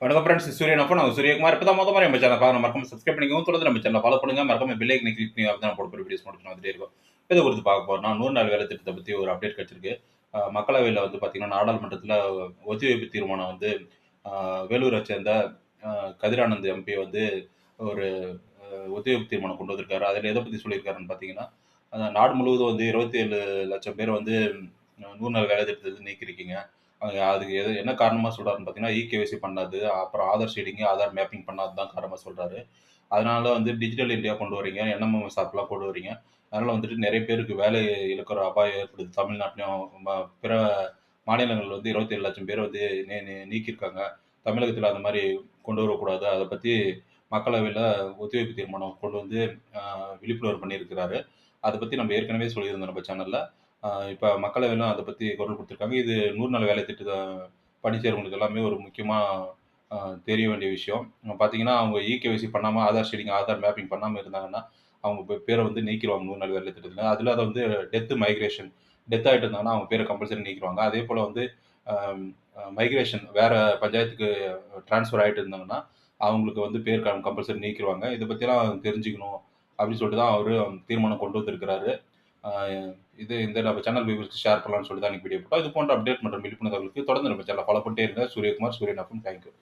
வணக்கம் ஃப்ரெண்ட்ஸ். சூரியன் அப்போ நான் சூரியகுமார். இப்போ தான் முறை நம்ம சேனல் பார்க்க மறக்காம சப்ஸ்கிரைப் பண்ணிக்கோங்க. தொடர்ந்து நம்ம சேனலை ஃபாலோ பண்ணுங்க. மறக்காம பெல் ஐக்கனை கிளிக் பண்ணி அப்பதான் நான் போடக்கூடிய வீடியோஸ் மட்டும் வந்துட்டே இருக்கும். இதை குறித்து பார்க்க போறோம்னா 100 நாள் வேலை திட்டத்தை பத்தி ஒரு அப்டேட் கிடைச்சிருக்கு. மக்களவையில வந்து பார்த்தீங்கன்னா, நாடாளுமன்றத்தில ஒத்திவைப்பு தீர்மானம் வந்து வேலூரை சேர்ந்த அ கதிரானந்த் எம்பி வந்து ஒரு ஒத்திவைப்பு தீர்மானம் கொண்டு வந்திருக்காரு. அதில எத பத்தி சொல்லியிருக்காருன்னு பார்த்தீங்கன்னா, நாடு முழுவதும் வந்து 27,00,000 பேர் வந்து 100 நாள் வேலை திட்டத்திலிருந்து நீக்கியிருக்கீங்க. அதுக்கு என்ன காரணமா சொல்றாருன்னு பார்த்தீங்கன்னா, இகேஒய்சி பண்ணாது, அப்புறம் ஆதார் ஷீடிங், ஆதார் மேப்பிங் பண்ணாது தான் காரணமா சொல்றாரு. அதனால வந்து டிஜிட்டல் இந்தியா கொண்டு வரீங்க, என்எம்எம்எஸ் ஆப்லாம் கொண்டு வரீங்க. அதனால வந்துட்டு நெறைய பேருக்கு வேலை இழக்கிற அபாயம் ஏற்படுது. தமிழ்நாட்டிலயும் பிற மாநிலங்கள்ல வந்து 27,00,000 பேர் வந்து நீக்கியிருக்காங்க. தமிழகத்தில அந்த மாரி கொண்டு வரக்கூடாது. அத பத்தி மக்களவையில ஒத்திவைப்பு தீர்மானம் கொண்டு வந்து அ விழிப்புணர்வு பண்ணியிருக்கிறாரு. அத பத்தி நம்ம ஏற்கனவே சொல்லியிருந்தோம் நம்ம சேனல்ல. இப்ப மக்களவையிலும் அத பத்தி குரல் குடுத்திருக்காங்க. இது 100 நாள் வேலை திட்டத்த பணி செய்றவங்களுக்கு எல்லாமே ஒரு முக்கியமா அ தெரிய வேண்டிய விஷயம். பார்த்தீங்கன்னா, அவங்க இகேஒய்சி பண்ணாம ஆதார் ஷீடிங், ஆதார் மேப்பிங் பண்ணாம இருந்தாங்கன்னா, அவங்க பேர வந்து நீக்கிருவாங்க 100 நாள் வேலை திட்டத்துல. அதுல அத வந்து மைக்ரேஷன் டெத் ஆயிட்டு இருந்தாங்கன்னா, அவங்க பேர கம்பல்சரி நீக்கிருவாங்க. அதேபோல வந்து அ மைக்ரேஷன் வேற பஞ்சாயத்துக்கு ட்ரான்ஸ்ஃபர் ஆயிட்டு இருந்தாங்கன்னா, அவங்களுக்கு வந்து பேர் கம்பல்சரி நீக்கிருவாங்க. இத பத்திலாம் தெரிஞ்சுக்கணும் அப்படின்னு சொல்லிட்டு தான் அவரு தீர்மானம் கொண்டு வந்திருக்கிறாரு. ஆ இந்த நம்ம சேனல் வியூவர்ஸ்க்கு ஷேர் பண்ணலாம்னு சொல்லி தான் இன்னைக்கு வீடியோ போட்டோம். இது போன்ற அப்டேட் மற்றும் விழிப்புணர்வு தகவலுக்கு தொடர்ந்து நம்ம சேனலை ஃபாலோ பண்ணிட்டே இருங்க. சூரியகுமார், சூரியன் எஃப்எம். Thank you.